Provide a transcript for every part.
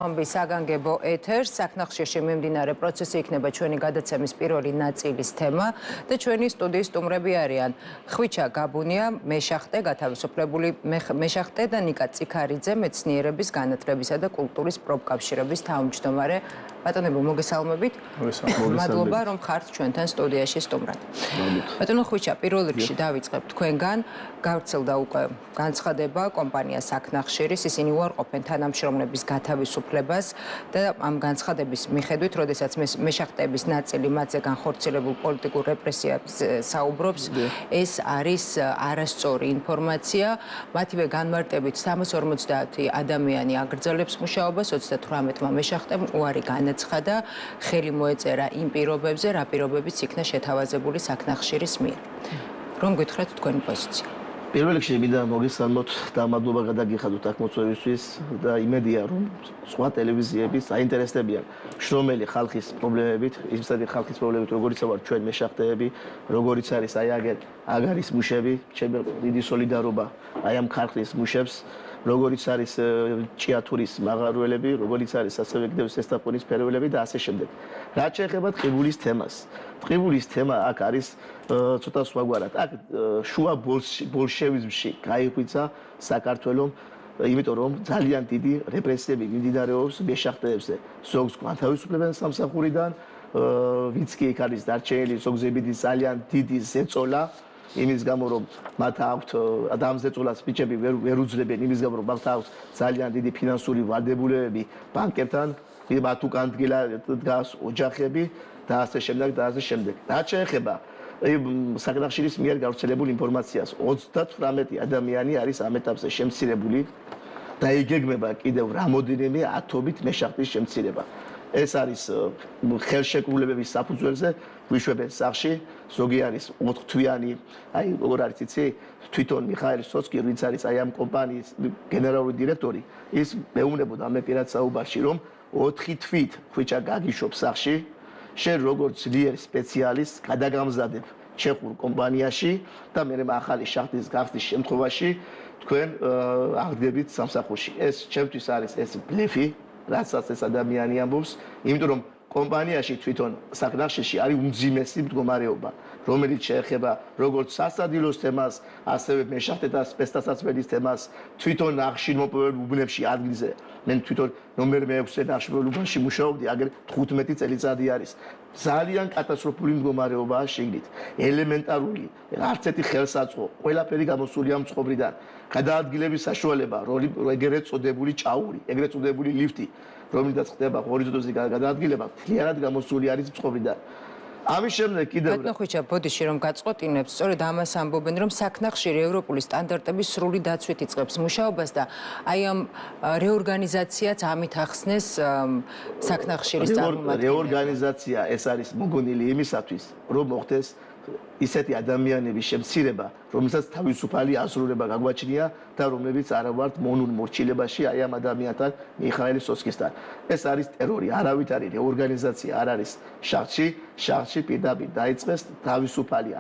საგანგებო ეთერს საქნახშირში მიმდინარე პროცესი იქნება ჩვენი გადაცემის პირველი ნაწილის თემა და ჩვენი სტუდიის სტუმრები არიან ხვიჩა გაბუნია, მეშახტე, გათავისუფლებული მეშახტე და ნიკა წიქარიძე, მეცნიერების, განათლებისა და კულტურის პროფკავშირების თავმჯდომარე. ბატონებო, მოგესალმებით. მადლობა, რომ ხართ ჩვენთან სტუდიაში სტუმრად. ბატონო ხვიჩა, პირველ რიგში დავიწყებ თქვენგან. გავრცელდა უკვე განცხადება კომპანია საქნახშირის, ისინი უარყოფენ თანამშრომლების გათავისუფლებას და ამ განცხადების მიხედვით, როდესაც მეშახტეების ნაწილი მათზე განხორციელებულ პოლიტიკურ რეპრესიებს საუბრობს, ეს არის არასწორი ინფორმაცია. მათივე განმარტებით 350 ადამიანი აგრძელებს მუშაობას, 38-მა მეშახტემ უარი განაცხადა, ხელი მოეწერა იმ პირობებზე, რა პირობებიც იქნა შეთავაზებული საქნახშირის მიერ. რომ გითხრათ თქვენი პოზიცია. პირველ რიგში მინდა მოგესალმოთ და მადლობა გადაგიხადოთ აქ მოწვევისთვის და იმედია რომ სხვა ტელევიზიები საინტერესდებიან შრომელი ხალხის პრობლემებით, ისეთი ხალხის პრობლემებით, როგორიც ვარ ჩვენ მეშახტეები, როგორიც არის აი აგარის მუშები, ჩემი დიდი სოლიდარობა აი ამ ხალხის მუშებს, როგორიც არის ჭიათურის მაღაროელები, როგორიც არის ასევე კიდევ სესტაფონის ფეროელები და ასე შემდეგ. რაც შეეხება ტყიბულის თემას. ტყიბულის თემა აქ არის ცოტა სხვაგვარად. აქ შუა ბოლშევიზმში გაიხვიცა საქართველოს, იმიტომ რომ ძალიან დიდი რეპრესიები მიმდინარეობს მეშახტეებზე. ზოგს განთავისუფლებენ სამსახურიდან, ვინც კი იქ არის დარჩენილი, ზოგზე ძალიან დიდი ზეწოლა. იმის გამო რომ მათ აქვთ ადამიანზეწოლას ბიჭები ვერ უძლებენ, იმის გამო რომ მათ აქვთ ძალიან დიდი ფინანსური ვალდებულებები ბანკებთან, მათ უკან დგას ოჯახები და ასე შემდეგ და ასე შემდეგ. რაც შეეხება საქნახშირის მიერ გავრცელებულ ინფორმაციას, 38 ადამიანი არის ამ ეტაპზე შემცირებული და იგეგმება კიდევ რამოდენიმე ათობით მეშახტის შემცირება. ეს არის ხელშეკრულებების საფუძველზე გვიშვებენ სახში, ზოგი არის 4 თვიანი, აი როგორ არის იცი, თვითონ მიხაელ სოცკი, ვინც არის აი ამ კომპანიის გენერალური დირექტორი, ის მეუბნებოდა მე პირად საუბარში, რომ 4 თვით ხვიჩა გაგიშვებ სახში, შენ როგორც ძლიერ სპეციალისტს გადაგამზადებ ჩეხურ კომპანიაში და მე ახალი შახტის გახსნის შემთხვევაში თქვენ აღდგებით სამსახურში. ეს ჩემთვის არის ეს ბლეფი, რასაც ეს ადამიანი ამბობს, იმიტომ რომ კომპანიაში თვითონ საქნახშირში არის უმძიმესი მდგომარეობა, რომელიც შეეხება როგორც სასადილოს თემას, ასევე მეშახტეთა სპეცდასაცმელის თემას, თვითონ ნახშირმოპოვებელ უბნებში ადგილზე. მე თვითონ ნომერ 6-ე ნახშირმოპოვებელში მუშაობდი, აგერ 15 წელიწადი არის. ძალიან კატასტროფული მდგომარეობაა შიგნით. ელემენტარული, არც ერთი ხელსაწყო, ყველაფერი გამოსულია მწყობრიდან. გადაადგილების საშუალება, ეგრეთ წოდებული ჭაური, ეგრეთ წოდებული ლიფტი, რომელთაც ხდება ჰორიზონტალიზაციის გადაადგილება, მთლიანად გამოსული არის მწყობრიდან. ამის შემდეგ კიდევ ბატონო ხვიჩა, ბოდიში რომ გაწყვეტინებთ, სწორედ ამას ამბობენ, რომ საქნახშირი ევროპული სტანდარტების სრული დაცვით იწყებს მუშაობას და აი ამ რეორგანიზაციაც ამით ახსნეს საქნახშირის წარმომადგენლებს. რეორგანიზაცია ეს არის მოგონილი იმისათვის, რომ მოხდეს ისეთი ადამიანების შემცირება, რომელსაც თავისუფალი აზროვნება გაგვაჩნია და რომლებიც არ ვართ მონურ მორჩილებაში აი ამ ადამიანთან, მიხაელ სოცკისთან. ეს არის ტერორი, არავითარი რეორგანიზაცია არ არის შახტში პირდაპირ დაიწყეს თავისუფალი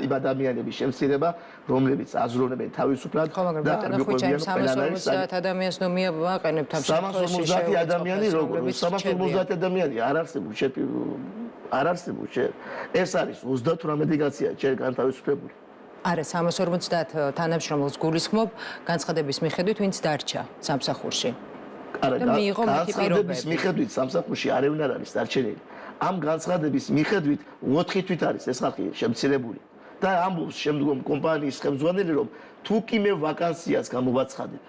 ადამიანების შემცირება, რომლებიც აზროვნებენ თავისუფლად და მიყვებიან ყველანაირ 350 ადამიანს ნუ მივაყენებთ ამ შემთხვევაში. 350 ადამიანი როგორ? 350 ადამიანი არ არსებობს არ არსებობს შენ. ეს არის 38 კაცია შენ განთავისუფლებული. არა, 350 თანამშრომელს გულისხმობ განცხადების მიხედვით, ვინც დარჩა სამსახურში. არა, განცხადების მიხედვით სამსახურში არავინ არ არის დარჩენილი. ამ განცხადების მიხედვით 4 თვით არის ეს ხალხი შემცირებული. და ამბობს შემდგომ კომპანიის ხელმძღვანელი, რომ თუ კი მე ვაკანსიას გამოვაცხადებ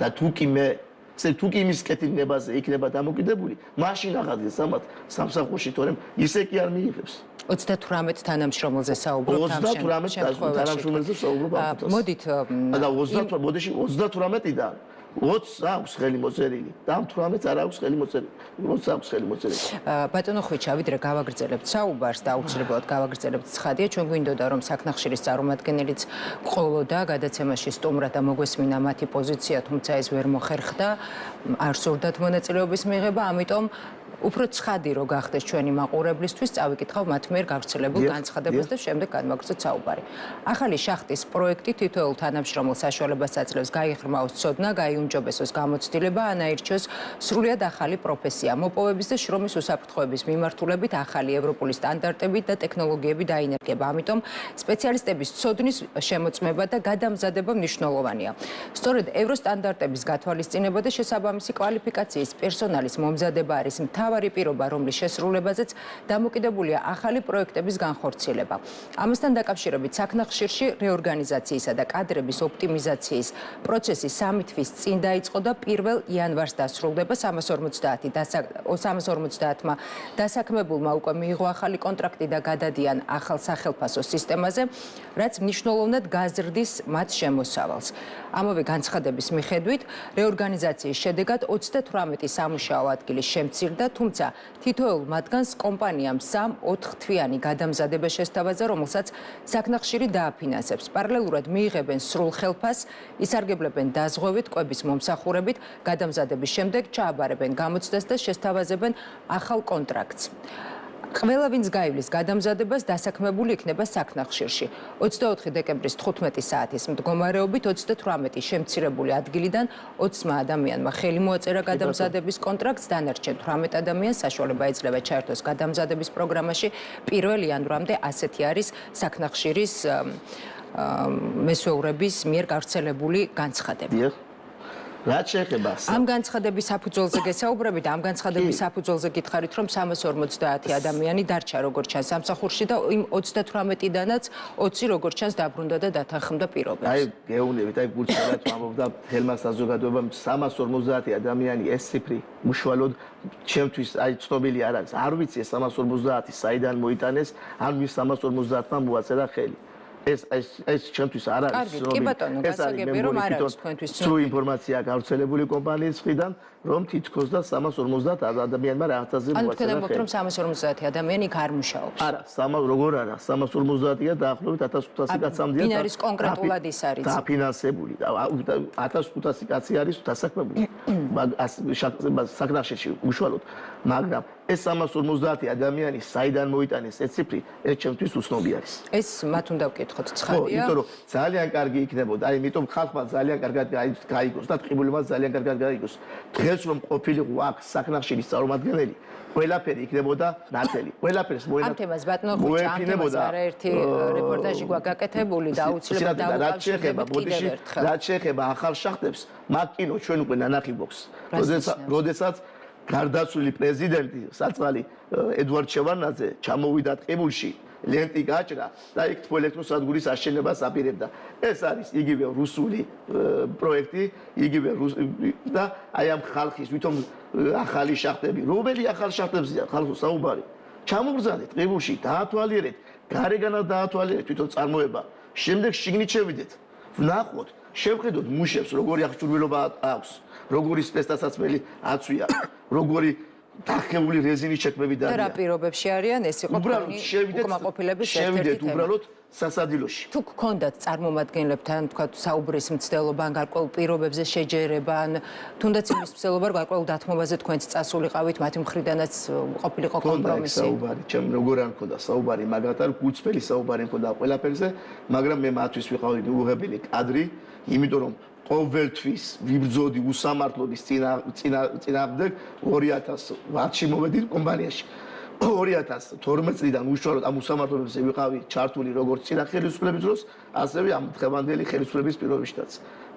და თუ კი იმის კეთილნებაზე იქნება დამოკიდებული, მაშინ აღადგეს ამათ სამსახურში, თორემ ისე კი არ მიიღებს. 38 თანამშრომელზე საუბრობთ ამ შემთხვევაში. 38 თანამშრომელზე საუბრობ ამ შემთხვევაში. მოდით და 38-დან 20 აქვს ხელი მოწერილი და ამ 18-ს არ აქვს ხელი მოწერილი. 20 აქვს ხელი მოწერილი. ბატონო ხვიჩა, ვიდრე გავაგრძელებთ საუბარს და აუცილებლად გავაგრძელებთ ცხადია, ჩვენ გვინდოდა რომ საქნახშირის წარმომადგენელიც ყოლოდა გადაცემაში სტუმრად და მოგვესმინა მათი პოზიცია, თუმცა ეს ვერ მოხერხდა, არ სურდათ მონაწილეობის მიღება, ამიტომ უფრო ცხადი რო გახდეს ჩვენი მაყურებლისთვის, წავიკითხავ მათ მიერ გავრცელებულ განცხადებას და შემდეგ განვაგრძოთ საუბარი. ახალი შახტის პროექტი თითოეულ თანამშრომელ საშუალებას აძლევს გაიღრმაოს ცოდნა, გაიუმჯობესოს გამოცდილება, ანაირჩიოს სრულიად ახალი პროფესია, მოპოვების და შრომის უსაფრთხოების მიმართულებით ახალი ევროპული სტანდარტებით და ტექნოლოგიები დაინერგება. ამიტომ სპეციალისტების ცოდნის შემოწმება და გადამზადება მნიშვნელოვანია. სწორედ ევროსტანდარტების გათვალისწინება და შესაბამისი კვალიფიკაციის პერსონალის მომზადება არის მთავარი პირობა, რომლის შესრულებაზეც დამოკიდებულია ახალი პროექტების განხორციელება. ამასთან დაკავშირებით საქმნახშირში რეორგანიზაციისა და კადრების ოპტიმიზაციის პროცესი 3 თვის წინ დაიწყო და 1 იანვარს დასრულდება. 350-მა დასაქმებულმა უკვე მიიღო ახალი კონტრაქტი და გადადიან ახალ სახელფასო სისტემაზე, რაც მნიშვნელოვნად გაზრდის მათ შემოსავალს. ამავე განცხადების მიხედვით, რეორგანიზაციის შედეგად 38 სამუშაო ადგილი შემცირდა, თუმცა თითოეულ მათგანს კომპანიამ 3-4 თვიანი გადამზადება შესთავაზა, რომელსაც საქმნახშირი დააფინანსებს. პარალელურად მიიღებენ სრულ ხელფასს, ისარგებლებენ დაზღვევით, კვების მომსახურებით, გადამზადების შემდეგ ჩააბარებენ გამოცდას და შესთავაზებენ ახალ კონტრაქტს. ყველა ვინც გაივლის გადამზადებას დასაქმებული იქნება საქმნახშირში. 24 დეკემბრის 15 საათის მდგომარეობით 38 შემცირებული ადგილიდან 20 ადამიანმა ხელი მოაწერა გადამზადების კონტრაქტს, დანარჩენ 18 ადამიანს საშუალება ეძლევა ჩაერთოს გადამზადების პროგრამაში. 1 იანვრამდე ასეთი არის საქმნახშირის მესვეურების მიერ გავრცელებული განცხადები. რაც შეეხება ამ განცხადების საფუძველზე გესაუბრებით, ამ განცხადების საფუძველზე გითხარით, რომ 350 ადამიანი დარჩა როგორც ჩანს სამსახურში და იმ 38-დანაც 20 როგორც ჩანს დაბრუნდა და დათანხმდა პირობებს. აი, გეუბნებით, აი გულწრფელად ვამბობდა თელმა საზოგადოებამ 350 ადამიანი ეს ციფრი უშუალოდ ჩემთვის აი ცნობილი არ არის. არ ვიცი ეს 350 საიდან მოიტანეს, ან ვის 350-მა მოაწერა ხელი. ეს ჩემთვის არ არის ცნობილი. კი ბატონო, გასაგებია რომ არ არის თქვენთვის სრულ ინფორმაცია გავრცელებული კომპანიის მხრიდან, რომ თითქოს და 350 ადამიანმა რაღაცაზე ანუ თქვენ მოაწერა ამბობთ, რომ 350 ადამიანი იქ არ მუშაობს. არა, როგორ არა, 350-ია დაახლოებით 1500 კაცამდეა. ვინ არის კონკრეტულად ის არის? დაფინანსებული და 1500 კაცი არის დასაქმებული. საქმნახშირში უშუალოდ, მაგრამ ეს 350 ადამიანი საიდან მოიტანეს ეს ციფრი, ეს ჩემთვის უცნობი არის. ეს მათ უნდა ვკითხოთ, ცხადია? იმიტომ რომ ძალიან კარგი იქნებოდა, აი იმიტომ ხალხმა ძალიან კარგად გაიგოს და ტყიბულმა ძალიან კარგად გაიგოს. დღეს რომ ყოფილიყო აქ საქმნახშირის წარმომადგენელი, ყველაფერი იქნებოდა ნათელი. ყველაფერს ამ თემას ბატონო ხუჭა, ამ თემას არაერთი რეპორტაჟი გვაგაკეთებული და აუცილებლად დავუკავშირდებით კიდევ ერთხელ. რაც შეეხება ახალ შახტებს, მაგ კინო ჩვენ უკვე ნანახი გვაქვს. როდესაც გარდაცვლილი პრეზიდენტი საწყალი ედვარდ შევარდნაძე ჩამოვიდა ტყიბულში, ლენტი გაჭრა და იქ ელექტროსადგურის აშენებას აპირებდა. ეს არის იგივე რუსული პროექტი, იგივე და აი ამ ხალხის ვითომ ახალი შახტები, რომელი ახალ შახტებზია ხალხო საუბარი. ჩამოგზავნეთ ტყიბულში, დაათვალიერეთ, გარეგანად დაათვალიერეთ თვითონ წარმოება. შემდეგ შიგნით შევიდეთ, ვნახოთ, შევხედოთ მუშებს, როგორი აღჭურვილობა აქვს, როგორი სპეცდასაცმელი აცვია, როგორი დახეული რეზინის ჩექმები და რა პირობებში არიან, ეს იყო თქვენი უკმაყოფილების ერთ-ერთი თემა. უბრალოდ სასადილოში. თუ გქონდათ წარმომადგენლებთან, თქვა საუბრის მცდელობა, გარკვეულ პირობებზე შეჯერება, თუნდაც იმის მცდელობა, გარკვეულ დათმობაზე თქვენც წასულიყავით, მათი მხრიდანაც ყოფილიყო კომპრომისი. საუბარი, ჩემ როგორ არ მქონდა საუბარი, მაგათარ გულწრფელი საუბარი მქონდა ყველაფერზე, მაგრამ მე მათთვის ვიყავი უღებილი კადრი, იმიტომ რომ ყოველთვის ვიბრძოდი უსამართლობის წინააღმდეგ 2010-ში მოვედი კომპანიაში. 2012 წლიდან უშუალოდ ამ უსამართლობებზე ვიყავი ჩართული როგორც წინა ხელისუფლების დროს, ასევე ამ დღევანდელი ხელისუფლების პირობებშიც.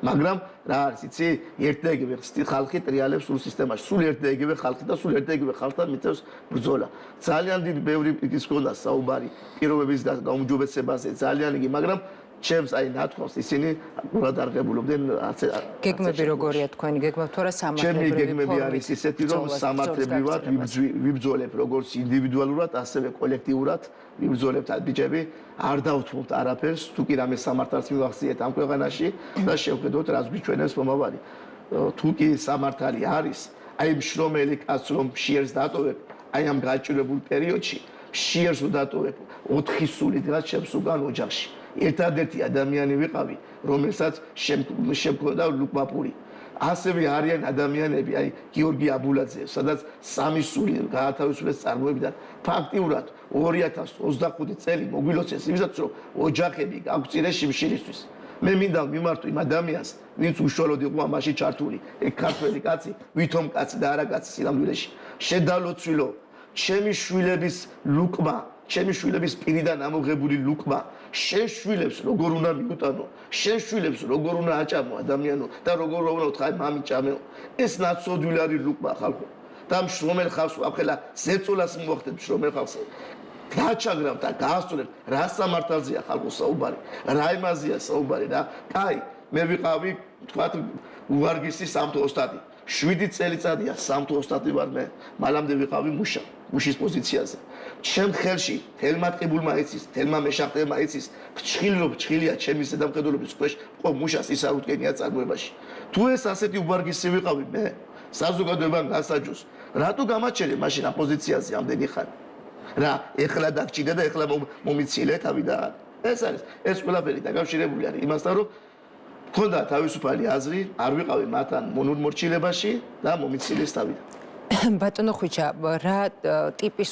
მაგრამ რა არის, იცი, ერთ-ეგივე ხალხი ტრიალებს სულ სისტემაში, სულ ერთ-ეგივე ხალხი და სულ ერთ-ეგივე ხალხთან მიწევს ბრძოლა. ძალიან დიდი ბევრი ის ქონდა საუბარი პირობების გაუმჯობესებაზე, ძალიან იგი, მაგრამ ჩემს აი ნათქვამს ისინიურად არღებულობდნენ გეგმები როგორია თქვენი გეგმები თუ არა სამართლებრივი ჩემი გეგმები არის ისეთი რომ სამართლებრივად ვიბრძოლებ როგორც ინდივიდუალურად ასევე კოლექტიურად ვიბრძოლებთ ბიჭები არ დავთმობთ არაფერს თუ კი რამე სამართალს მივახციეთ ამ ქვეყანაში და შევხედოთ რაც გვიჩვენებს მომავალი თუ კი სამართალი არის აი მშრომელი კაცს რომ შიერს დატოვებ აი ამ გაჭირებულ პერიოდში შიერს დატოვებ 4 სული დღეს ჩემს უგან ოჯახში ერთადერთი ადამიანი ვიყავი, რომელსაც შემქონდა ლუკმაპური ასევე არიან ადამიანები, აი გიორგი აბულაძე, სადაც სამი სული გაათავისუფლეს წარმოებიდან ფაქტიურად 2025 წელი მოგვილოცეს იმისაც რომ ოჯახები გაგვწირეს შიმშილისთვის. მე მინდა მიმართო იმ ადამიანს, ვინც უშუალოდ იყო ამაში ჩართული, ეგ ქართველი კაცი, ვითომ კაცი და არა კაცი სინამდვილეში. შედალოცვილო, ჩემი შვილების ლუკმა, ჩემი შვილების პირიდან ამოღებული ლუკმა, შენ შვილებს როგორ უნდა მიუტანო, შენ შვილებს როგორ უნდა აჭამო ადამიანო და როგორ უნდა უთხრა მამი ჭამეო. ეს ნაცოდვილი არის ლუკმა ხალხო. და მშრომელ ხალხს ახლა ზეწოლას მოახდეთ მშრომელ ხალხს. გაჩაგრავთ და გაასწორებთ რა სამართალზეა ხალხო საუბარი, რა იმაზეა საუბარი რა. კაი, მე ვიყავი თქვათ უვარგისი სამთო ოსტატი. 7 წელიწადია სამთო ოსტატი ვარ მე. მალამდე ვიყავი მუშის პოზიციაზე. ჩემ ხელში თელმა ტყიბულმა იცის, თელმა მეშახტემა იცის, ფრჩხილია ჩემი ზედამხედველობის ქვეშ ყო მუშას ის არ უტკენია წარმოებაში. თუ ეს ასეთი უვარგისი ვიყავი მე, საზოგადოებამ გასაჯოს, რატო გამაჩერე მაშინ ამ პოზიციაზე ამდენი ხანი? რა, ეხლა დაგჭირდა და ეხლა მომიცილე თავიდან. ეს ყველაფერი დაკავშირებული არის იმასთან, რომ მქონდა თავისუფალი აზრი, არ ვიყავი მათთან მონურმორჩილებაში და მომიცილის თავიდან. ბატონო ხვიჩა, რა ტიპის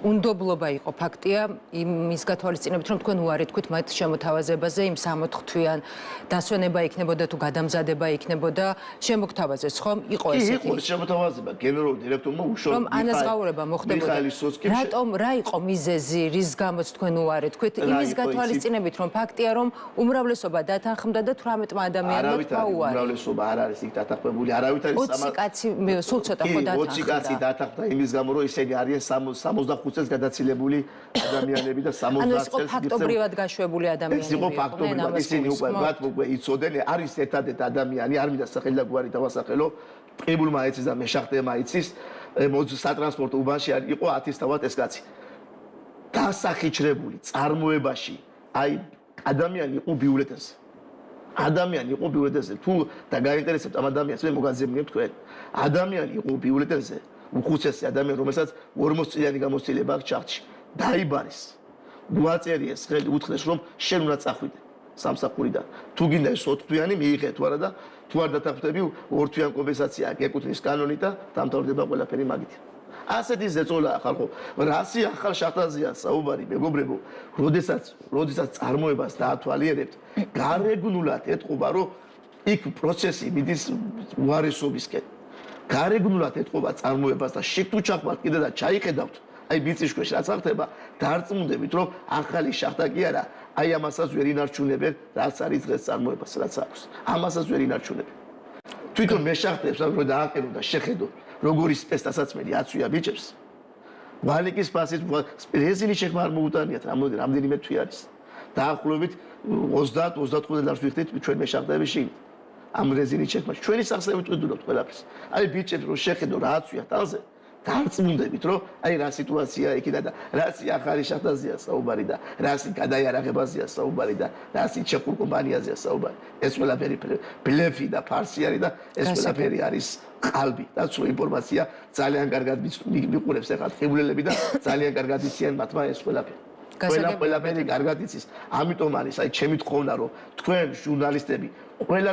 უნდობლობა იყო ფაქტია იმის გათვალისწინებით, რომ თქვენ უარი თქვით მათ შემოთავაზებაზე, იმ 60 დასვენება იქნებოდა თუ გადამზადება იქნებოდა, შემოგთავაზეს ხომ? იყო ესეთი. იყო შემოთავაზება გენერალურ დირექტორმა უშუალოდ რომ ანაზღაურება მოხდებოდა. რატომ რა იყო მიზეზი, რის გამოც თქვენ უარი თქვით იმის გათვალისწინებით, რომ ფაქტია, რომ უმრავლესობა დათანხმდა და 18 ადამიანმა თქვა უარი. უმრავლესობა არ არის იქ დათანხმებული, არავით არის 20 კაცი სულ ცოტა ხო დათანხმდა. 20 კაცი დათანხმდა იმის გამო, რომ ისინი არიან 65 წელს გადაცილებული ადამიანები და 70 ანუ ეს იყო წელს ფაქტობრივად გაშვებული ადამიანები. ეს იყო ფაქტობრივად, ისინი უკვე მათ უკვე იცოდნენ, არის ერთადერთი ადამიანი, არ მინდა სახელი და გვარი დავასახელო, ტყიბულმა იცის და მეშახტემა იცის, სატრანსპორტო უბანში იყო 10 თავად ეს კაცი. დასახიჩრებული წარმოებაში, აი ადამიანი იყო ბიულეტენზე. ადამიანი იყო ბიულეტენზე. თუ და გაინტერესებთ ამ ადამიანს, მე მოგაძებნებ თქვენ. ადამიანი იყო ბიულეტენზე, უხუცესი ადამიანი, რომელსაც 40 წლიანი გამოცდილება აქვს ჩახტში. დაიბარეს. გვაწერიეს ხელი, უთხრეს რომ შენ უნდა წახვიდე სამსახურიდან. თუ გინდა ეს 4 თვიანი მიიღე თუ არა და თუ არ დათანხმდები 2 თვიან კომპენსაცია ეკუთვნის კანონით და დამთავრდება ყველაფერი მაგით. ასეთი ზეწოლაა ხალხო. რასი ახალ შახტაზეა საუბარი, მეგობრებო, როდესაც წარმოებას დაათვალიერებთ, გარეგნულად ეთყობა, რომ იქ პროცესი მიდის უარესობისკენ. გარეგნულად ეთყობა წარმოებას და შეგთუჩახმართ კიდე და ჩაიხედავთ. აი ბიციშქვეშ რაც ახდება, დარწმუნდებით, რომ ახალი შახტა კი არა, აი ამასაც ვერ ინარჩუნებენ, რაც არის დღეს წარმოებას, რაც აქვს. ამასაც ვერ ინარჩუნებენ. თვითონ მეშახტებს რომ დააყენო და შეხედო როგორი სპეცდასაცმელი აცვია ბიჭებს. ვალიკის ფასით რეზინი შექმნა არ მოუტანიათ რამდენიმე თვი არის. დაახლოებით 30-35 წელს ვიხდით ჩვენ მეშახტების შიგნით. ამ რეზინი შექმნა ჩვენი სახსრებით ვიდურობთ ყველაფერს. აი ბიჭებს რომ შეხედო რა აცვია ტანზე, დარწმუნდებით რომ აი რა სიტუაცია იქიდან და რასი ახალი შახტაზეა საუბარი და რასი გადაიარაღებაზეა საუბარი და რასი ჩეხურ კომპანიაზეა საუბარი. ეს ყველაფერი ბლეფი და ფარსი არის და ეს ყველაფერი არის ყალბი და სულ ინფორმაცია ძალიან კარგად მიყურებს ახლა ტყიბულელები და ძალიან კარგად იციან მათმა ეს ყველაფერი. ყველაფერი კარგად იცის. ამიტომ არის აი ჩემი თხოვნა რომ თქვენ ჟურნალისტები ყველა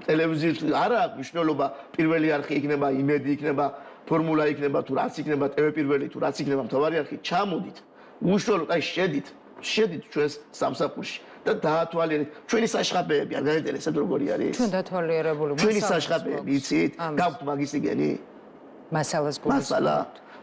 ტელევიზიაში არა აქვს მნიშვნელობა პირველი არხი იქნება, იმედი იქნება, ფორმულა იქნება თუ რაც იქნება, ტევე პირველი თუ რაც იქნება მთავარი არხი, ჩამოდით. უშუალოდ აი შედით ჩვენს სამსახურში და დაათვალიერეთ ჩვენი საშხაპეები, არ გაინტერესებთ როგორი არის? ჩვენ დათვალიერებული ვართ. ჩვენი საშხაპეები იცით? გაქვთ მაგის იგენი? მასალას გულისხმობთ. მასალა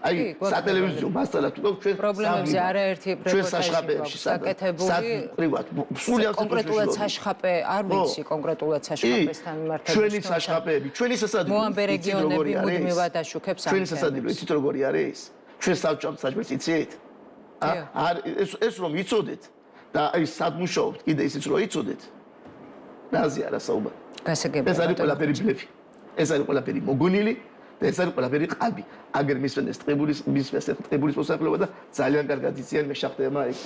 აი სატელევიზიო მასალა თუ გაქვთ ჩვენ პრობლემებზე არაერთი ჩვენ საშხაპეებში საკეთებული პრივატ სულიად კონკრეტულად საშხაპე არ ვიცი კონკრეტულად საშხაპესთან მიმართებით ჩვენი საშხაპეები ჩვენი სასადილო მოამბე რეგიონები მუდმივად აშუქებს ამ ჩვენი სასადილო იცით როგორი არის ჩვენ საჭმელს იცით ეს რომ იცოდეთ და აი სადმუშაობთ კიდე ისიც რომ იცოდეთ რაზეა რა საუბარი გასაგებია ეს არის ყველაფერი ბლეფი ეს არის ყველაფერი მოგონილი და ეს არის ყველაფერი ყალბი. აგერ მისვენეს ტყიბულის მოსახლეობა და ძალიან კარგად იციან მეშახტეებმა იქ.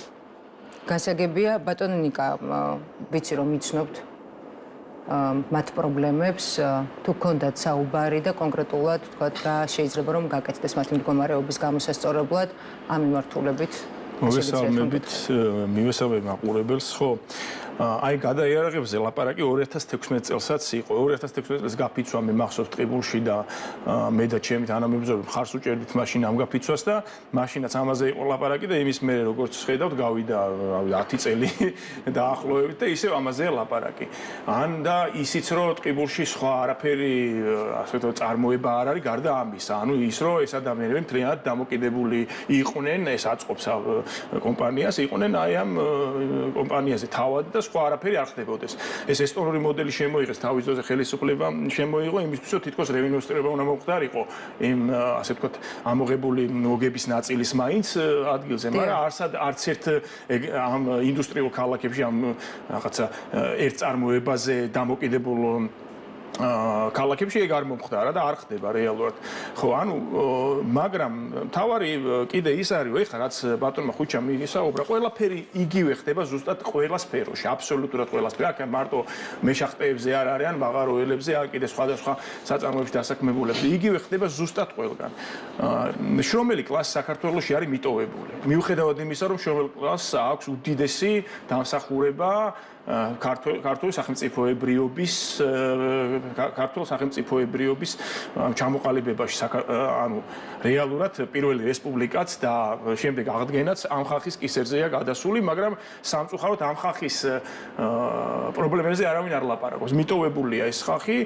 გასაგებია ბატონო ნიკა, ვიცი რომ იცნობთ მათ პრობლემებს, თუ გქონდათ საუბარი და კონკრეტულად თქვათ რა შეიძლება რომ გაკეთდეს მათი მდგომარეობის გამოსასწორებლად ამ მიმართულებით. მოგესალმებით, მივესალმებ მაყურებელს, ხო. აი გადაიარაღებზე ლაპარაკი 2016 წელსაც იყო. 2016 წელს გაფიცვა მე მახსოვს ტყიბულში და მე და ჩემი თანამებრძოლები მხარს უჭერდით მაშინ ამ გაფიცვას და მაშინაც ამაზე იყო ლაპარაკი და იმის მერე როგორც ხედავთ გავიდა 10 წელი დაახლოებით და ისევ ამაზეა ლაპარაკი. ან და ისიც რომ ტყიბულში სხვა არაფერი ასე ვთქვათ წარმოება არ არის გარდა ამისა. ანუ ის რომ ეს ადამიანები მთლიანად დამოკიდებული იყვნენ, ეს აწყობს კომპანიას, იყვნენ აი ამ კომპანიაზე თავად და სხვა არაფერი არ ხდებოდეს. ეს ესტონური მოდელი შემოიღეს თავის ძოზე ხელისუფლება შემოიღო იმისთვის რომ თითქოს რეინვესტირება უნდა მოხდარიყო იმ ასე ვთქვათ ამოღებული მოგების ნაწილის მაინც ადგილზე, მაგრამ არც ერთ ამ ინდუსტრიულ ქალაქებში ამ რაღაცა ერთ წარმოებაზე დამოკიდებულ ქალაქებში ეგ არ მომხდარა და არ ხდება რეალურად. ხო, ანუ მაგრამ თავარი კიდე ის არის, ეხლა რაც ბატონმა ხუჩამ ისაუბრა, ყველაფერი იგივე ხდება ზუსტად ყველა სფეროში, აბსოლუტურად ყველა სფერო. აქ მარტო მეშახტეებზე არ არის, ან მაღაროელებზე, ან კიდე სხვადასხვა საწარმოებში დასაქმებულებზე. იგივე ხდება ზუსტად ყველგან. შრომელი კლასი საქართველოში არის მიტოვებული. მიუხედავად იმისა, რომ შრომელი კლასს აქვს უდიდესი დამსახურება ქართული სახელმწიფოებრიობის ჩამოყალიბებაში, ანუ რეალურად პირველი რესპუბლიკაც და შემდეგ აღდგენაც ამ ხალხის კისერზეა გადასული, მაგრამ სამწუხაროდ ამ ხალხის პრობლემებზე არავინ არ ლაპარაკობს. მიტოვებულია ეს ხალხი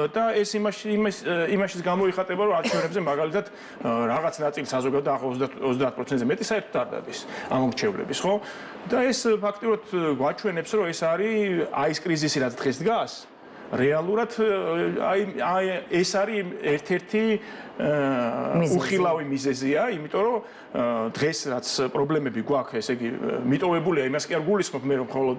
და ეს იმაშიც გამოიხატება, რომ არჩევნებზე მაგალითად რაღაც ნაწილი საზოგადოება ახლოს 30%-ზე მეტი საერთოდ არ დადის ამორჩევლების, ხო? და ეს ფაქტიურად გვაჩვენებს, რომ ეს არის აი ეს კრიზისი, რაც დღეს დგას. რეალურად აი ეს არის ერთ-ერთი უხილავი მიზეზია, იმიტომ რომ დღეს რაც პრობლემები გვაქვს, ესე იგი მიტოვებულია, იმას კი არ გულისხმობ მე რომ მხოლოდ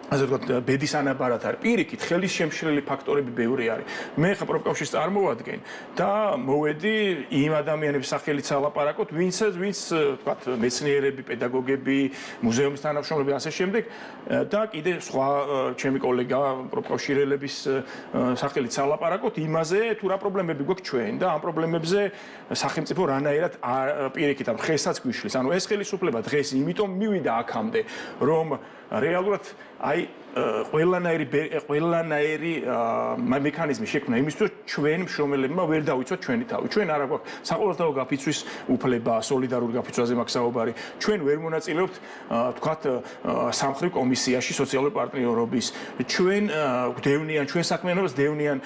ასე ვთქვათ, ბედის ანაბარად არის. პირიქით, ხელის შემშლელი ფაქტორები ბევრი არის. მე ხა პროფკავშირს წარმოვადგენ და მოვედი იმ ადამიანების სახელით სალაპარაკოთ, ვინც ვთქვათ, მეცნიერები, პედაგოგები, მუზეუმის თანამშრომლები ასე შემდეგ და კიდე სხვა ჩემი კოლეგა პროფკავშირელების სახელით სალაპარაკოთ იმაზე, თუ რა პრობლემები გვაქვს ჩვენ და ამ პრობლემებზე სახელმწიფო რანაირად პირიქით ამ ხესაც გვიშლის. ანუ ეს ხელისუფლება დღეს იმიტომ მივიდა აქამდე, რომ რეალურად აი ყველანაირი მექანიზმი შექმნა იმისთვის, რომ ჩვენ მშრომელებმა ვერ დავიცვათ ჩვენი თავი. ჩვენ არა გვაქვს საყოველთაო გაფიცვის უფლება, სოლიდარული გაფიცვაზე მაქვს საუბარი. ჩვენ ვერ მონაწილეობთ, თქვათ, სამხრივ კომისიაში სოციალური პარტნიორობის. ჩვენ გვდევნიან, ჩვენ საქმიანობას დევნიან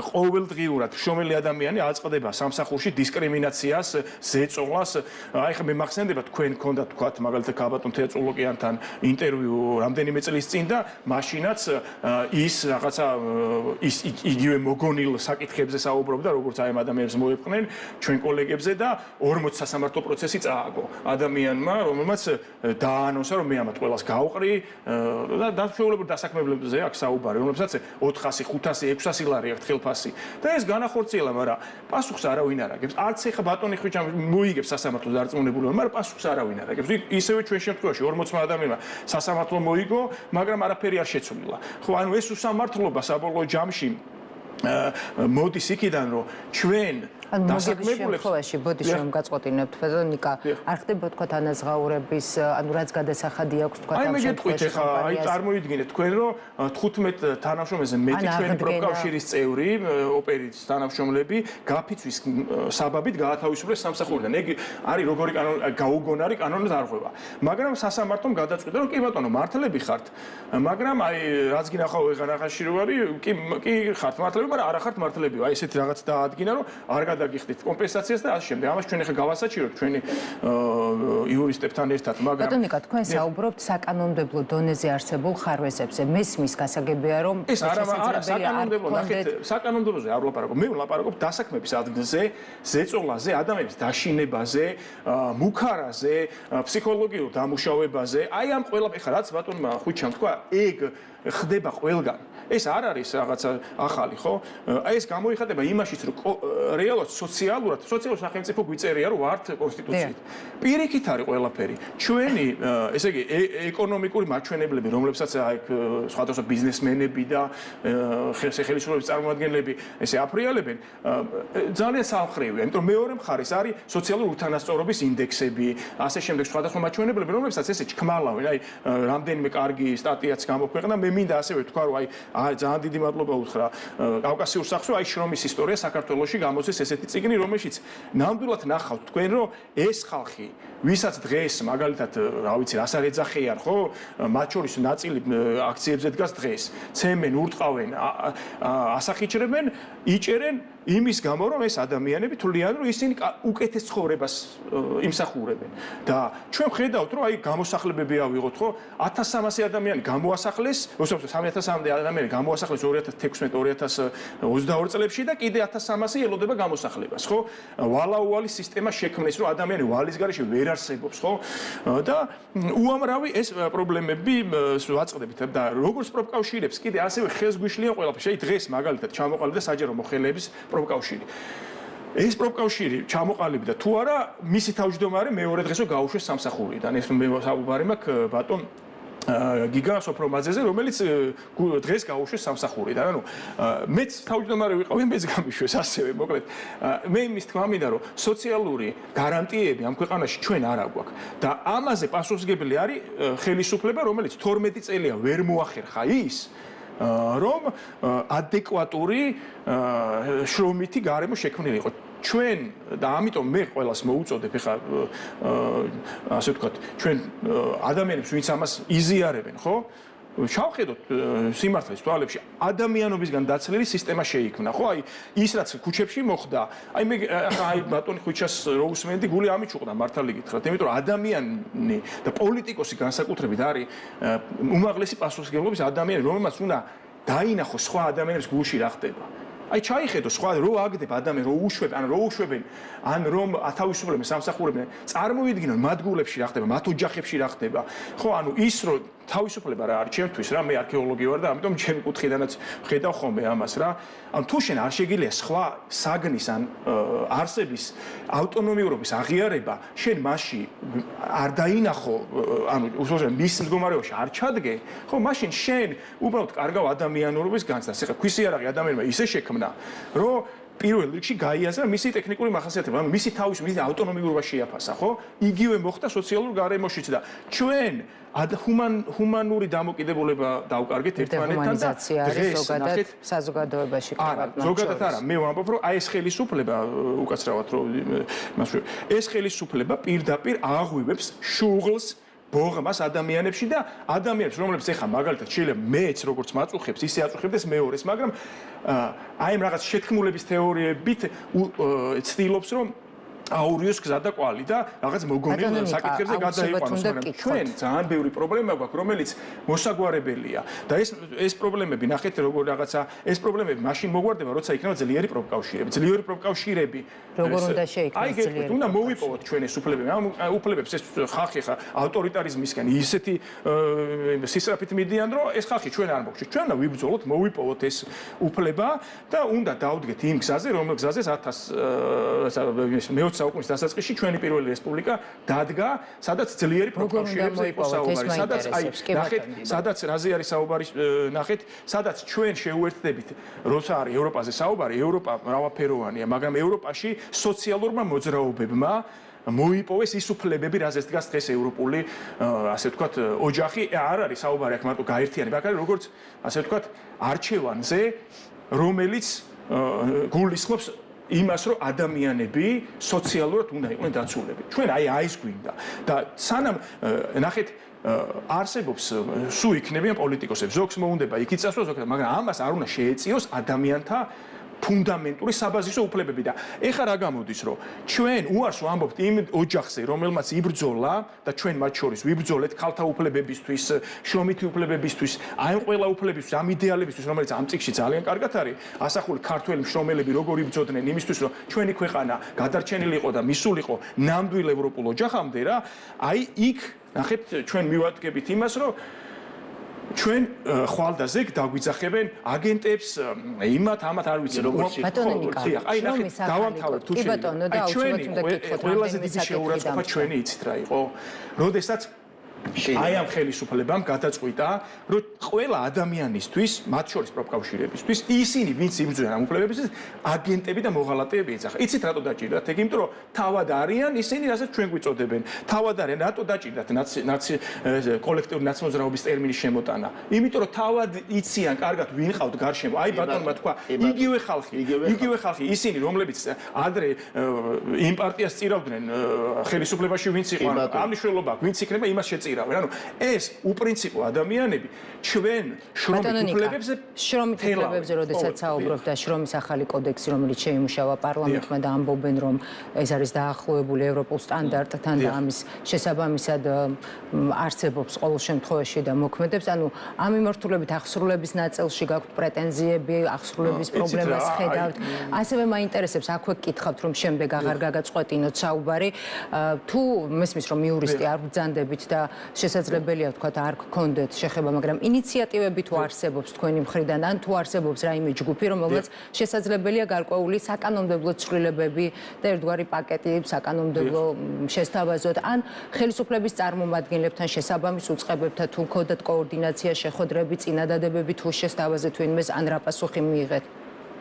ყოველდღიურად მშრომელი ადამიანი აწყდება სამსახურში დისკრიმინაციას, ზეწოლას. აი ხა მე მახსენდება თქვენ გქონდათ, თქვათ, მაგალითად ქაბატონ თეატროლოგიანთან ინტერვიუ რამდენიმე წლის წინ და მაშინაც ის რაღაცა ის იგივე მოგონილ საკითხებზე საუბრობდა, როგორც აი ამ ადამიანებს მოეპყნენ ჩვენ კოლეგებზე და 40 სასამართლო პროცესი წააგო ადამიანმა, რომელმაც დაანონსა, რომ მე ამათ ყველას გავყრი და დაჩვეულებრივ დასაქმებლებზე აქვს საუბარი, რომელსაც 400, 500, 600 ლარი აქვს ხელფასი და ეს განახორციელა, მაგრამ პასუხს არავინ არ აგებს. არც ეხა ბატონი ხვიჩა მოიგებს სასამართლოს დარწმუნებულობა, მაგრამ პასუხს არავინ არ აგებს. ისევე ჩვენ შემთხვევაში 40 ადამიანმა სასამართლო მოიგო, მაგრამ არაფერი არ შეცვლილა. ხო, ანუ ეს უსამართლობა საბოლოო ჯამში მოდის იქიდან, რომ ჩვენ დასაქმებულებს შემთხვევაში ბოდიში რომ გაწყვეტინებთ ფედონიკა არ ხდება თქვა ანაზღაურების ანუ რაც გადასახადი აქვს თქვა ამ შემთხვევაში ხა აი წარმოიდგინეთ თქვენ რომ 15 თანამშრომელზე მეტი ჩვენი პროფკავშირის წევრი ოპერიტის თანამშრომლები გაფიცვის საბაბით გაათავისუფლეს სამსახურიდან ეგ არის როგორი გაუგონარი კანონით არღვევა მაგრამ სასამართლომ გადაწყვიტა რომ კი ბატონო მართლები ხართ მაგრამ აი რაც გინახავ ეხანახაში რო არის კი ხართ მართლები მაგრამ არა ხართ მართლები აი ესეთი რაღაც დაადგინა რომ არ გადაგიხდით კომპენსაციას და ასე შემდეგ. ამას ჩვენ ახლა გავასაჭიროთ ჩვენი იურისტებთან ერთად, მაგრამ ბატონიკა თქვენ საუბრობთ საკანონმდებლო დონეზე არსებულ ხარვეზებზე. მესმის გასაგებია რომ ეს არა საკანონმდებლო, ნახეთ, საკანონმდებლოზე არ ვლაპარაკობ. მე ვლაპარაკობ დასაქმების ადგილზე, ზეწოლაზე, ადამიანის დაშინებაზე, მუქარაზე, ფსიქოლოგიურ დამუშავებაზე. აი ამ ყველა ეხლა რაც ბატონმა ხუჩამ თქვა, ეგ ხდება ყველგან. ეს არ არის რაღაცა ახალი, ხო? აი ეს გამოიხატება იმაშიც, რომ რეალურად სოციალურად სახელმწიფო გვიწერია, რომ ვართ კონსტიტუციით. პირიქით არის ყველაფერი. ჩვენი, ესე იგი, ეკონომიკური მაჩვენებლები, რომლებსაც აი სხვადასხვა ბიზნესმენები და ხელისუფლების წარმომადგენლები ესე აფრიალებენ, ძალიან სამხრივია, იმიტომ რომ მეორე მხარეს არის სოციალური უთანასწორობის ინდექსები, ასე შემდეგ სხვადასხვა მაჩვენებლები, რომლებსაც ესე ჩქმალავენ, აი რამდენიმე კარგი სტატიაც გამოქვეყნა, მე მინდა ასევე ვთქვა, რომ აი ძალიან დიდი მადლობა უთხრა კავკასიურ სახს, რომ აი შრომის ისტორია საქართველოში გამოწეს ესეთი წიგნი, რომელშიც ნამდვილად ნახავთ თქვენ, რომ ეს ხალხი, ვისაც დღეს მაგალითად, რა ვიცი, რას არ ეძახიან, ხო? მათ შორის ნაწილი აქციებზე დგას დღეს, ცემენ, ურტყავენ, ასახიჭრებენ, იჭერენ იმის გამო, რომ ეს ადამიანები თვლიან, რომ ისინი უკეთეს ცხოვრებას იმსახურებენ. და ჩვენ ხედავთ, რომ აი გამოსახლებები ავიღოთ, ხო? 1300 ადამიანი გამოასახლეს, 3300-მდე ადამიანი გამოასახლეს 2016-2022 წლებში და კიდე 1300 ელოდება გამოსახლებას, ხო? ვალაუვალი სისტემა შექმნეს, რომ ადამიანი ვალის გარეშე ვერ არსებობს, ხო? და უამრავი ეს პრობლემები ვაწყდებით და როგორც პროფკავშირებს კიდე ასევე ხელს გვიშლიან ყველაფერს. შეი დღეს მაგალითად ჩამოყალიბდა საჯარო მოხელეების პროფკავშირი. ეს პროფკავშირი ჩამოყალიბდა თუ არა, მისი თავმჯდომარე მეორე დღესო გაუშვეს სამსახურიდან. ეს მე საუბარი მაქვს ბატონ გიგა სოფრომაძეზე, რომელიც დღეს გაუშვეს სამსახურიდან. ანუ მეც თავმჯდომარე ვიყავი, მეც გამიშვეს ასევე, მოკლედ. მე იმის თქმა მინდა, რომ სოციალური გარანტიები ამ ქვეყანაში ჩვენ არ აგვაქვს და ამაზე პასუხისმგებელი არის ხელისუფლება, რომელიც 12 წელია ვერ მოახერხა ის, რომ ადეკვატური შრომითი გარემო შექმნილიყო. ჩვენ და ამიტომ მე ყველას მოუწოდებ ხა ასე ვთქვათ, ჩვენ ადამიანებს ვინც ამას იზიარებენ, ხო? შევხედოთ სიმართლეს თვალებში ადამიანობისგან დაცლილი სისტემა შეიქმნა, ხო? აი ის რაც ქუჩებში მოხდა, აი მე აი ბატონი ხვიჩას რო უსმენდი, გული ამით უყდა მართალი გითხრათ, იმიტომ რომ ადამიანი და პოლიტიკოსი განსაკუთრებით არის უმაღლესი პასუხისმგებლობის ადამიანი, რომელმაც უნდა დაინახოს სხვა ადამიანებს გულში რა ხდება. აი ჩაიხედო სხვა რო აგდებ ადამიანი რო უშვებენ ან რომ ათავისუფლებენ სამსახურებენ წარმოვიდგინონ მათ გულებში რა ხდება მათ ოჯახებში რა ხდება ხო ანუ ის რო თავისუფლება რა არის ჩემთვის რა მე არქეოლოგი ვარ და ამიტომ ჩემი კუთხიდანაც ხედავ ხოლმე ამას რა ან თუ შენ არ შეგიძლია სხვა საგნის ან არსების ავტონომიურობის აღიარება შენ მასში არ დაინახო ანუ უბრალოდ მის მდგომარეობაში არ ჩადგე ხო მაშინ შენ უბრალოდ კარგავ ადამიანურობის განცდას ეხლა ქვისიარაღი ადამიანმა ისე შექმნა რომ პირველ რიგში გაიაზრა მისი ტექნიკური მახასიათებლები, ანუ მისი თავის მისი ავტონომიურობა შეაფასა, ხო? იგივე მოხდა სოციალურ გარემოშიც და ჩვენ ჰუმანური დამოკიდებულება დავკარგეთ ერთმანეთთან და დღეს ზოგადად საზოგადოებაში არა, ზოგადად არა, მე ვამბობ, რომ აი ეს ხელისუფლება უკაცრავად რომ ეს ხელისუფლება პირდაპირ აღვივებს შუღლს ბოღმას ადამიანებში და ადამიანებს რომლებიც ეხა მაგალითად შეიძლება მეც როგორც მაწუხებს ისე აწუხებდეს მეორეს მაგრამ აი ამ რაღაც შეთქმულების თეორიებით ცდილობს რომ აურიოს გზა და კვალი და რაღაც მოგონილ საკითხებზე გადაიყვანოს მაგრამ ჩვენ ძალიან ბევრი პრობლემა გვაქვს რომელიც მოსაგვარებელია და ეს პრობლემები ნახეთ როგორ რაღაცა ეს პრობლემები მაშინ მოგვარდება როცა იქნება ძლიერი პროფკავშირები როგორ უნდა შეიქმნას ძლიერი უნდა მოვიპოვოთ ჩვენ ეს უფლებები ამ უფლებებს ეს ხალხი ხა ავტორიტარიზმისგან ისეთი სისწრაფით მიდიან რომ ეს ხალხი ჩვენ არ მოგჩვენს ჩვენ უნდა ვიბრძოლოთ მოვიპოვოთ ეს უფლება და უნდა დავდგეთ იმ გზაზე რომელ გზაზე 1000 საუკუნის დასაწყისში ჩვენი პირველი რესპუბლიკა დადგა, სადაც ძლიერი პროფკავშირებზე იყო საუბარი, სადაც აი ნახეთ, სადაც რაზე არის საუბარი, ნახეთ, სადაც ჩვენ შეუერთდებით, როცა არის ევროპაზე საუბარი, ევროპა მრავალფეროვანია, მაგრამ ევროპაში სოციალურმა მოძრაობებმა მოიპოვეს ის უფლებები, რაზეც დგას დღეს ევროპული, ასე ვთქვათ, ოჯახი, არ არის საუბარი აქ მარტო გაერთიანება, აქ არის როგორც, ასე ვთქვათ, არჩევანზე, რომელიც გულისხმობს იმას რომ ადამიანები სოციალურად უნდა იყვნენ დაცულები. ჩვენ აი ეს გვინდა და სანამ ნახეთ არსებობს სულ იქნებიან პოლიტიკოსები, ზოგს მოუნდება იქით წასვლა, ზოგს, მაგრამ ამას არ უნდა შეეწიოს ადამიანთა ფუნდამენტური საბაზისო უფლებები და ეხლა რა გამოდის რომ ჩვენ უარს ვამბობთ იმ ოჯახზე რომელმაც იბრძოლა და ჩვენ მათ შორის ვიბრძოლეთ ქალთა უფლებებისთვის, შრომითი უფლებებისთვის, აი ამ ყველა უფლებისთვის, ამ იდეალებისთვის რომელიც ამ წიგში ძალიან კარგად არის ასახული ქართველი მშრომელები როგორ იბრძოდნენ იმისთვის რომ ჩვენი ქვეყანა გადარჩენილიყო და მისულიყო ნამდვილ ევროპულ ოჯახამდე რა აი იქ ნახეთ ჩვენ მივადგებით იმას რომ ჩვენ ხვალდაზე დაგვიძახებენ აგენტებს, იმათ ამათ არ ვიცი როგორ ბატონო ნიკა, აი ნახეთ, დავამთავრებ თუ კი ბატონო და აუცილებლად უნდა გითხოთ ყველაზე დიდი შეურაცხყოფა ჩვენი იცით რა იყო? როდესაც აი ამ ხელისუფლებამ გადაწყვიტა, რომ ყველა ადამიანისთვის, მათ შორის პროფკავშირებისთვის, ისინი ვინც იბრძვიან ამ უფლებებისთვის, აგენტები და მოღალატეები ეძახა. იცით რატო დაჭირდათ? ეგ იმიტომ რომ თავად არიან ისინი, რასაც ჩვენ გვიწოდებენ. თავად არიან, რატო დაჭირდათ კოლექტიური ნაცნობზრაობის ტერმინის შემოტანა? იმიტომ რომ თავად იციან კარგად ვინ ყავთ გარშემო. აი ბატონმა თქვა, იგივე ხალხი, ისინი რომლებიც ადრე იმ პარტიას წირავდნენ ხელისუფლებაში ვინც იყო, ამ მნიშვნელობა ვინც იქნება იმას შეწირავენ. ანუ ეს უპრინციპო ადამიანები ჩვენ შრომით უფლებებზე როდესაც საუბრობ და შრომის ახალი კოდექსი რომელიც შეიმუშავა პარლამენტმა და ამბობენ რომ ეს არის დაახლოებული ევროპულ სტანდარტთან და ამის შესაბამისად არსებობს ყოველ შემთხვევაში და მოქმედებს ანუ ამ მიმართულებით აღსრულების ნაწილში გაქვთ პრეტენზიები აღსრულების პრობლემას ხედავთ ასევე მაინტერესებს აქვე გკითხავთ რომ შემდეგ აღარ გაგაწყვეტინოთ საუბარი თუ მესმის რომ იურისტი არ ბრძანდებით და შესაძლებელია ვთქვათ არ გქონდეთ შეხება, მაგრამ ინიციატივები თუ არსებობს თქვენი მხრიდან ან თუ არსებობს რაიმე ჯგუფი, რომელსაც შესაძლებელია გარკვეული საკანონმდებლო ცვლილებები და ერთგვარი პაკეტი საკანონმდებლო შესთავაზოთ, ან ხელისუფლების წარმომადგენლებთან შესაბამის უწყებებთან თუ გქონდათ კოორდინაცია, შეხვედრები, წინადადებები თუ შესთავაზეთ ვინმეს ან რა პასუხი მიიღეთ.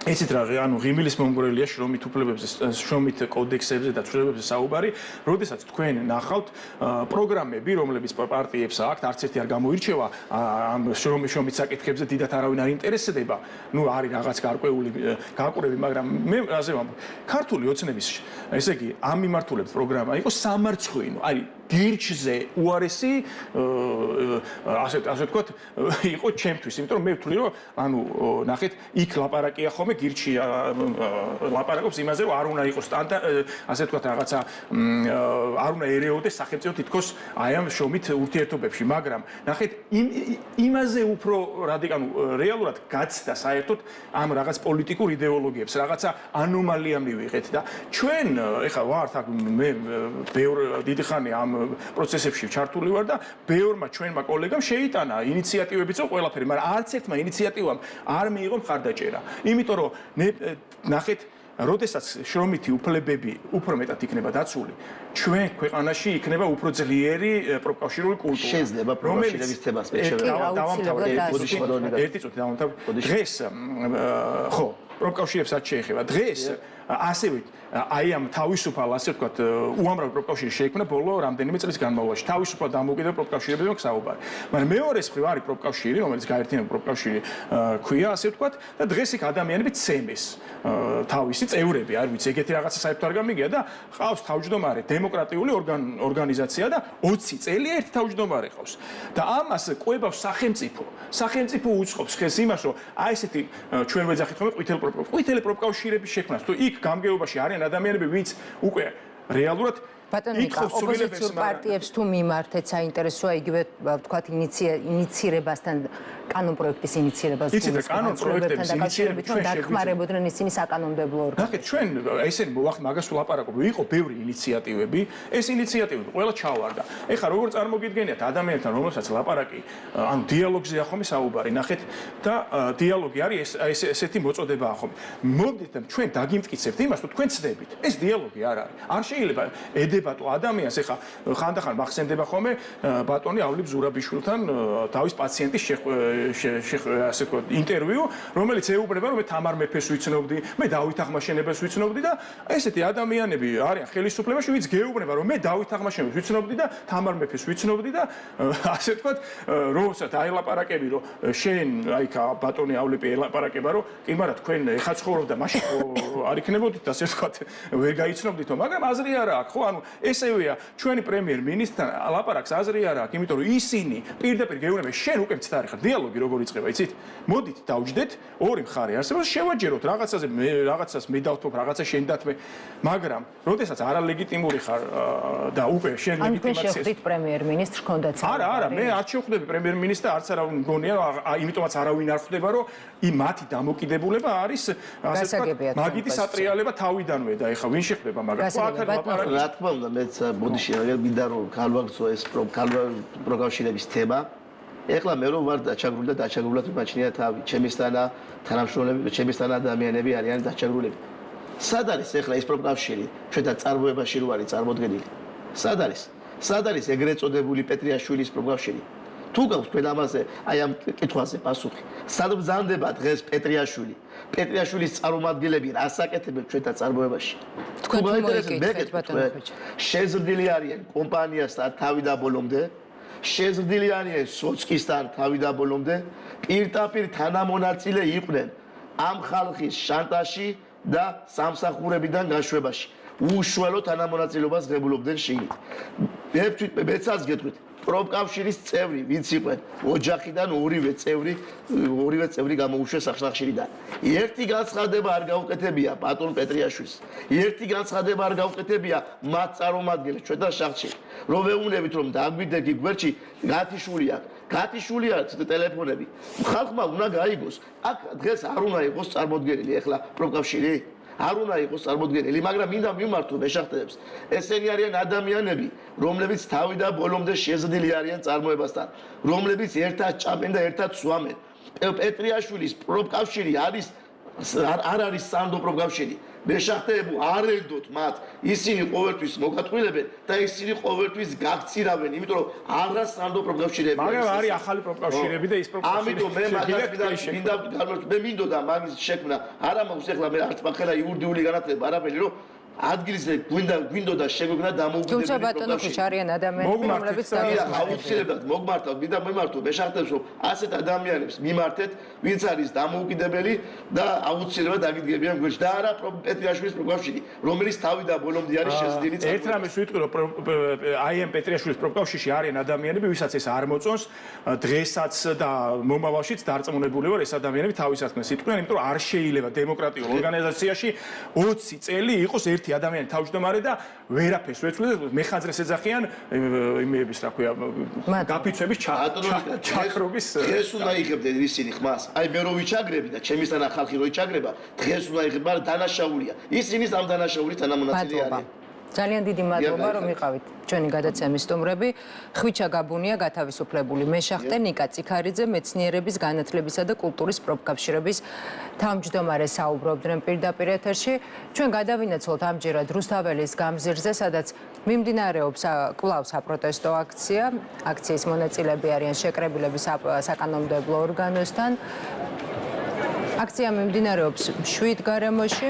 იცით რა, ანუ ღიმილის მომგვრელია შრომით უფლებებზე, შრომით კოდექსებზე და ცვლილებებზე საუბარი, როდესაც თქვენ ნახავთ პროგრამები, რომლებიც პარტიებს აქვთ, არც ერთი არ გამოირჩევა ამ შრომის საკითხებზე, დიდათ არავინ არ ინტერესდება. ნუ არის რაღაც გარკვეული, მაგრამ მე რაზე ვამბობ, ქართული ოცნების, ესე იგი, ამ მიმართულებით პროგრამა იყო სამარცხვინო, არის გირჩზე უარესი, ასე ვთქვათ, იყო ჩემთვის, იმიტომ რომ მე ვთვლი, რომ ანუ ნახეთ, იქ ლაპარაკია ხოლმე გირჩი ლაპარაკობს იმაზე, რომ არ უნდა იყოს ასე ვთქვათ, რაღაცა არ უნდა ერეოდეს სახელმწიფო თითქოს აი ამ შრომით ურთიერთობებში, მაგრამ ნახეთ, იმაზე უფრო რეალურად გაცდა საერთოდ ამ რაღაც პოლიტიკურ იდეოლოგიებს, რაღაცა ანომალია მივიღეთ და ჩვენ ეხლა ვართ აქ მე ბევრ დიდი ხანი ამ პროცესებში ჩართული ვარ და ბევრმა ჩვენმა კოლეგამ შეიტანა ინიციატივებიც ყველაფერი, მაგრამ არც ერთმა ინიციატივამ არ მიიღო მხარდაჭერა. იმიტომ რომ ნახეთ, როდესაც შრომითი უფლებები უფრო მეტად იქნება დაცული, ჩვენ ქვეყანაში იქნება უფრო ძლიერი პროფკავშირული კულტურა. შეიძლება პროფკავშირების თემას ერთი წუთი დავამთავრებ. დღეს ხო, პროფკავშირებსაც შეეხება. დღეს ასევე აი ამ თავისუფალ, ასე ვთქვათ, უამრავი პროფკავშირი შეიქმნა ბოლო რამდენიმე წლის განმავლობაში. თავისუფალ დამოუკიდებელ პროფკავშირებზე მაქვს საუბარი. მაგრამ მეორე მხრივ არის პროფკავშირი, რომელიც გაერთიანებული პროფკავშირი ქვია, ასე ვთქვათ, და დღეს იქ ადამიანები ცემეს თავისი წევრები, არ ვიცი, ეგეთი რაღაცა საერთოდ არ გამიგია და ყავს თავმჯდომარე დემოკრატიული ორგანიზაცია და 20 წელი ერთი თავმჯდომარე ყავს. და ამას ყვებავს სახელმწიფო. სახელმწიფო უწყობს ხელს იმას, რომ აი ესეთი ჩვენ ვეძახით ხოლმე ყვითელი პროფკავშირების შექმნას, თუ იქ გამგეობაში არიან ადამიანები, ვინც უკვე რეალურად ბატონო ნიკა, ოპოზიციურ პარტიებს თუ მიმართეთ საინტერესოა იგივე ვთქვათ ინიცირებასთან კანონპროექტის ინიცირებას იცით კანონპროექტების ინიცირებით ჩვენ დახმარებოდნენ ისინი საკანონმდებლო ორგანოები. ნახეთ, ჩვენ ესენი მაგას ვლაპარაკობ, იყო ბევრი ინიციატივები, ეს ინიციატივები ყველა ჩავარდა. ეხლა როგორ წარმოგიდგენიათ ადამიანთან, რომელსაც ლაპარაკი, ანუ დიალოგზეა ხოლმე საუბარი, ნახეთ და დიალოგი არის ესეთი მოწოდებაა ხოლმე. მოდით ჩვენ დაგიმტკიცებთ იმას, რომ თქვენ ცდებით. ეს დიალოგი არ არის. არ შეიძლება ედებატო ადამიანს, ეხლა ხანდახან მახსენდება ხოლმე ბატონი ავლიბ ზურაბიშვილთან თავის პაციენტის ასე ვთქვათ, ინტერვიუ, რომელიც ეუბნება, რომ მე თამარ მეფეს ვიცნობდი, მე დავით აღმაშენებელს ვიცნობდი და ესეთი ადამიანები არიან ხელისუფლებაში, ვინც გეუბნება, რომ მე დავით აღმაშენებელს ვიცნობდი და თამარ მეფეს ვიცნობდი და ასე ვთქვათ, როცა დაელაპარაკები, რომ შენ აი ბატონი ავლიპი ელაპარაკება, რომ კი მაგრამ თქვენ ეხა ცხოვრობ და მაშინ არ იქნებოდით, ასე ვთქვათ, ვერ გაიცნობდითო, მაგრამ აზრი არა აქვს, ხო, ანუ ესევეა ჩვენი პრემიერ-მინისტრთან ლაპარაკს აზრი არა აქვს, იმიტომ რომ ისინი პირდაპირ გეუბნებიან, შენ უკვე მცდარი ხარ, დიალოგი როგორ იწყება, იცით? მოდით დავჯდეთ, ორი მხარე არსებობს, შევაჯეროთ რაღაცას მე დავთვალ, რაღაცა შენ დათმე, მაგრამ როდესაც არალეგიტიმური ხარ და უკვე შენ ლეგიტიმაციას შეხვდით პრემიერ-მინისტრს ჰქონდათ არა, მე არ შევხვდები პრემიერ-მინისტრს, არც არავინ მგონია, იმიტომაც არავინ არ ხვდება, რომ მათი დამოკიდებულება არის ასე ვთქვათ, მაგიდი სატრიალება თავიდანვე და ეხა ვინ შეხვდება, მაგრამ რა თქმა უნდა, მეც ბოდიში მინდა რომ გავაგზო ეს პროკავშირების თემა ეხლა მე რო ვარ დაჩაგრული და დაჩაგრულად მიმაჩნია თავი, ჩემისთანა თანამშრომლები, ჩემისთანა ადამიანები არიან დაჩაგრულები. სად არის ეხლა ეს პროფკავშირი ჩვენთან წარმოებაში რო არის წარმოდგენილი? სად არის? სად არის ეგრეთ წოდებული პეტრიაშვილის პროფკავშირი? თუ გაქვს თქვენ ამაზე, აი ამ კითხვაზე პასუხი. სად ბრძანდება დღეს პეტრიაშვილი? პეტრიაშვილის წარმომადგენლები რას აკეთებენ ჩვენთან წარმოებაში? თქვენ თუ მოიგეთ ბატონო ხვიჩა. შეზრდილი არიან კომპანიასთან თავი და ბოლომდე. შეზრდილი არიან სოცკისთან თავი და ბოლომდე. პირდაპირ თანამონაწილე იყვნენ ამ ხალხის შანტაჟში და სამსახურებიდან გაშვებაში. უშუალო თანამონაწილეობას ღებულობდნენ შიგნით. მეცაც გეტყვით, პროფკავშირის წევრი ვინც იყვნენ, ოჯახიდან ორივე წევრი გამოუშვეს სახშახშირიდან. ერთი განცხადება არ გაუკეთებია ბატონ პეტრიაშვილს. ერთი განცხადება არ გაუკეთებია მათ წარმომადგენლებს ჩვენთან შახში. რომ ვეუბნებით რომ დაგვიდეგი გვერდში გათიშვილი აქვს. გათიშვილი აქვს ტელეფონები. ხალხმა უნდა გაიგოს, აქ დღეს არ უნდა იყოს წარმოდგენილი ახლა პროფკავშირი. არ უნდა იყოს წარმოდგენილი, მაგრამ მინდა მიმართო მეშახტეებს. ესენი არიან ადამიანები, რომლებიც თავი და ბოლომდე შეზრდილი არიან წარმოებასთან, რომლებიც ერთად ჭამენ და ერთად სვამენ. პეტრიაშვილის პროფკავშირი არ არის სანდო პროფკავშირი. მეშახტეებო არ ენდოთ მათ, ისინი ყოველთვის მოგატყუილებენ და ისინი ყოველთვის გაგწირავენ, იმიტომ რომ არა სანდო პროფკავშირები. მაგრამ არის ახალი პროფკავშირები და ის პროფკავშირი. ამიტომ მე მაგას მინდა მე მინდოდა მაგის შექმნა. არა მაქვს ეხლა მე არც მახელა იურიდიული განათლება არაფერი რომ ადგილზე გვინდოდა შეგვექმნა დამოუკიდებელი თუმცა ბატონო ხვიჩა არიან ადამიანები რომლებიც აუცილებლად მოგმართავ მინდა მიმართო მეშახტებს რომ ასეთ ადამიანებს მიმართეთ ვინც არის დამოუკიდებელი და აუცილებლად აგიდგებიან გვერდში და არა პეტრიაშვილის პროფკავშირი რომელიც თავი და ბოლომდე არის შეზრდილი ერთ რამეს ვიტყვი რომ აი ამ პეტრიაშვილის პროფკავშირში არიან ადამიანები ვისაც ეს არ მოწონს დღესაც და მომავალშიც დარწმუნებული ვარ ეს ადამიანები თავის საქმეს იტყვიან იმიტომ რომ არ შეიძლება დემოკრატიულ ორგანიზაციაში 20 წელი იყოს ერთი ადამიანი თავმჯდომარე და ვერაფერს ვეცვლით მეხანძრეს ეძახიან იმეების რა ქვია გაფიცვების ჩაქრობის დღეს უნდა იღებდნენ ისინი ხმას აი მე რო ვიჩაგრები და ჩემისთანა ხალხი რო იჩაგრება დღეს უნდა იღებდნენ მაგრამ დანაშაულია ისინი ამ დანაშაულის თანამონაწილე არიან ძალიან დიდი მადლობა რომ იყავით ჩვენი გადაცემის სტუმრები ხვიჩა გაბუნია გათავისუფლებული მეშახტე ნიკა წიქარიძე მეცნიერების განათლებისა და კულტურის პროფკავშირების თავმჯდომარე საუბრობდნენ პირდაპირ ეთერში ჩვენ გადავინაცვლოთ ამჯერად რუსთაველის გამზირზე სადაც მიმდინარეობს კვლავ საპროტესტო აქცია აქციის მონაწილეები არიან შეკრებილები საკანონმდებლო ორგანოსთან აქცია მიმდინარეობს 7 გარემოში